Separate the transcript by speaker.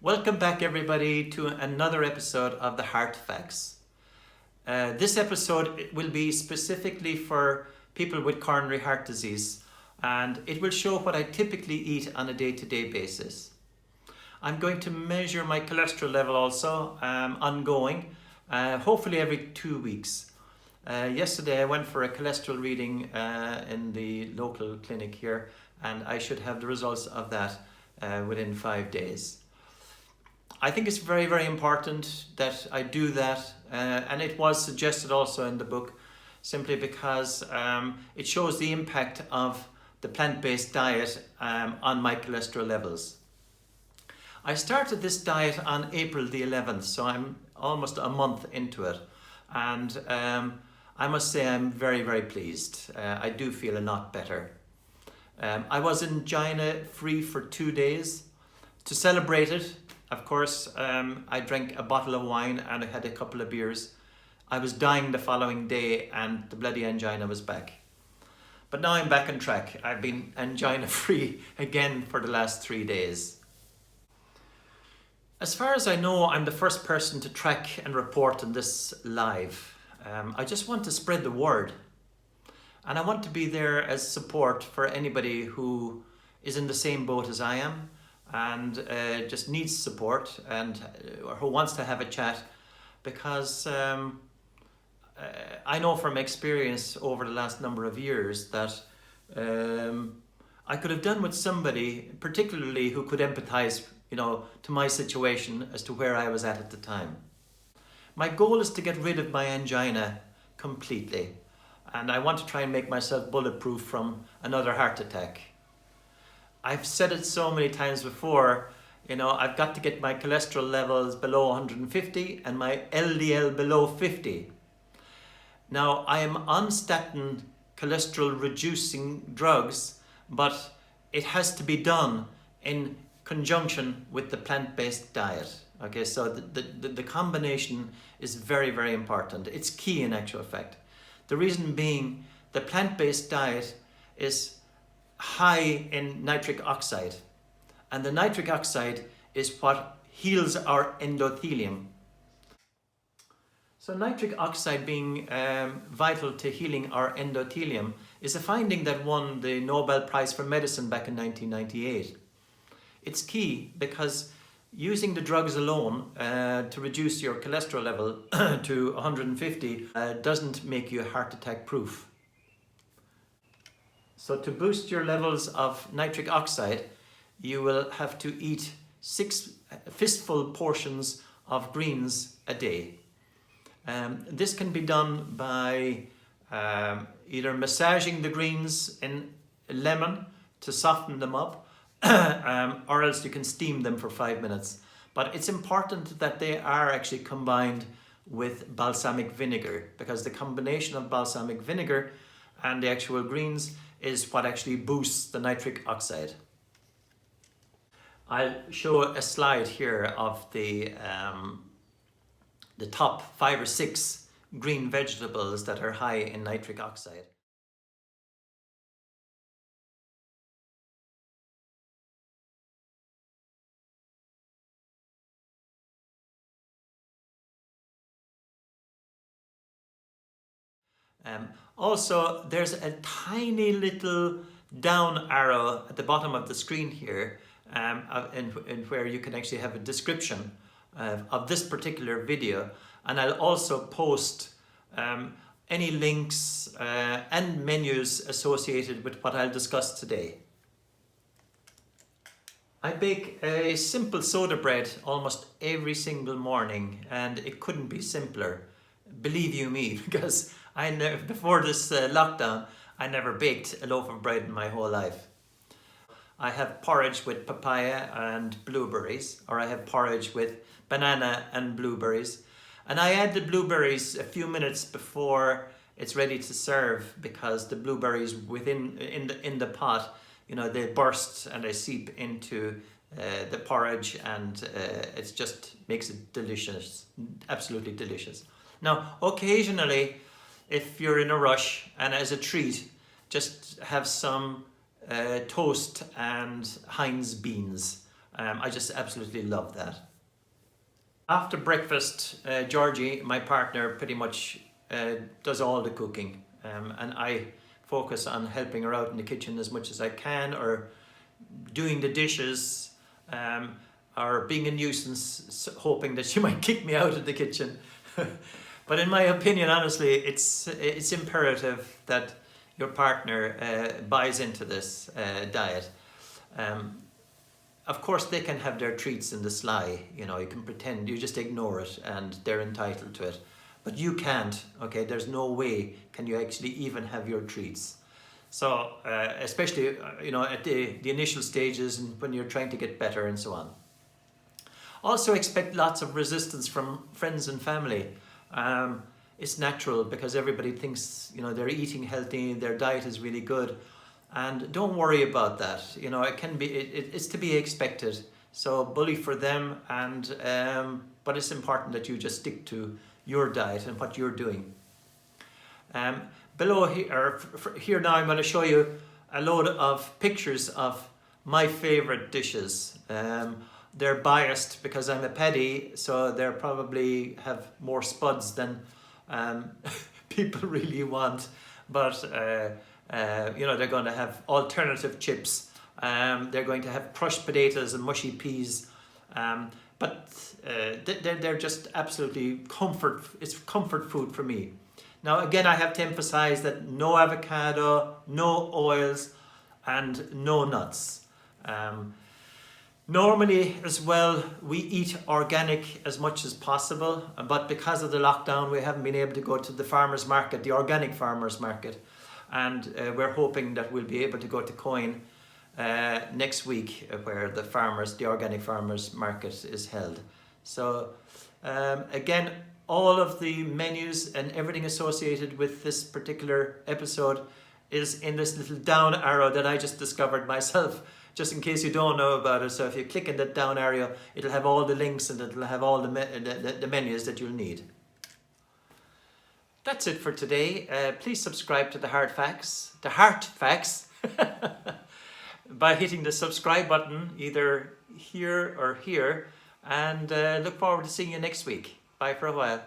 Speaker 1: Welcome back everybody to another episode of the Heart Facts. This episode will be specifically for people with coronary heart disease, and it will show what I typically eat on a day-to-day basis. I'm going to measure my cholesterol level also ongoing, hopefully every 2 weeks. Yesterday I went for a cholesterol reading in the local clinic here, and I should have the results of that within 5 days. I think it's very, very important that I do that, and it was suggested also in the book simply because it shows the impact of the plant-based diet on my cholesterol levels. I started this diet on April the 11th, so I'm almost a month into it, and I must say I'm very, very pleased. I do feel a lot better. I was angina free for 2 days. To celebrate it, of course, I drank a bottle of wine and I had a couple of beers. I was dying the following day and the bloody angina was back. But now I'm back on track. I've been angina free again for the last 3 days. As far as I know, I'm the first person to track and report on this live. I just want to spread the word. And I want to be there as support for anybody who is in the same boat as I am and just needs support and or who wants to have a chat, because I know from experience over the last number of years that I could have done with somebody particularly who could empathize, to my situation as to where I was at the time. My goal is to get rid of my angina completely, and I want to try and make myself bulletproof from another heart attack. I've said it so many times before, I've got to get my cholesterol levels below 150 and my LDL below 50. Now, I am on statin cholesterol reducing drugs, but it has to be done in conjunction with the plant-based diet. Okay, so the combination is very, very important. It's key in actual fact. The reason being, the plant-based diet is high in nitric oxide, and the nitric oxide is what heals our endothelium. So nitric oxide being vital to healing our endothelium is a finding that won the Nobel Prize for Medicine back in 1998. It's key because using the drugs alone to reduce your cholesterol level to 150 doesn't make you heart attack proof. So to boost your levels of nitric oxide, you will have to eat 6 fistful portions of greens a day. This can be done by either massaging the greens in lemon to soften them up, or else you can steam them for 5 minutes. But it's important that they are actually combined with balsamic vinegar, because the combination of balsamic vinegar and the actual greens is what actually boosts the nitric oxide. I'll show a slide here of the top 5 or 6 green vegetables that are high in nitric oxide. Also, there's a tiny little down arrow at the bottom of the screen here, in where you can actually have a description of this particular video, and I'll also post any links and menus associated with what I'll discuss today. I bake a simple soda bread almost every single morning, and it couldn't be simpler, believe you me, because before this lockdown, I never baked a loaf of bread in my whole life. I have porridge with papaya and blueberries, or I have porridge with banana and blueberries. And I add the blueberries a few minutes before it's ready to serve, because the blueberries in the pot, they burst and they seep into the porridge, and it just makes it delicious, absolutely delicious. Now, occasionally, if you're in a rush and as a treat, just have some toast and Heinz beans, I just absolutely love that. After breakfast, Georgie, my partner, pretty much does all the cooking, and I focus on helping her out in the kitchen as much as I can, or doing the dishes, or being a nuisance, hoping that she might kick me out of the kitchen. But in my opinion, honestly, it's imperative that your partner buys into this diet. Of course, they can have their treats in the sly. You know, you can pretend, you just ignore it, and they're entitled to it. But you can't. Okay, there's no way can you actually even have your treats. So, especially at the initial stages and when you're trying to get better and so on. Also, expect lots of resistance from friends and family. It's natural because everybody thinks they're eating healthy, their diet is really good. And don't worry about that. It can be, it's to be expected. So bully for them, but it's important that you just stick to your diet and what you're doing. Below here now, I'm going to show you a load of pictures of my favorite dishes. They're biased because I'm a paddy, so they probably have more spuds than people really want. But they're going to have alternative chips. They're going to have crushed potatoes and mushy peas. But they're just absolutely comfort. It's comfort food for me. Now, again, I have to emphasize that no avocado, no oils, and no nuts. Normally, as well, we eat organic as much as possible. But because of the lockdown, we haven't been able to go to the farmer's market, the organic farmer's market. And we're hoping that we'll be able to go to Coin next week, where the organic farmers market is held. So again, all of the menus and everything associated with this particular episode is in this little down arrow that I just discovered myself, just in case you don't know about it. So if you click in that down arrow, it'll have all the links and it'll have all the menus that you'll need. That's it for today. Please subscribe to The Heart Facts, by hitting the subscribe button either here or here, and look forward to seeing you next week. Bye for a while.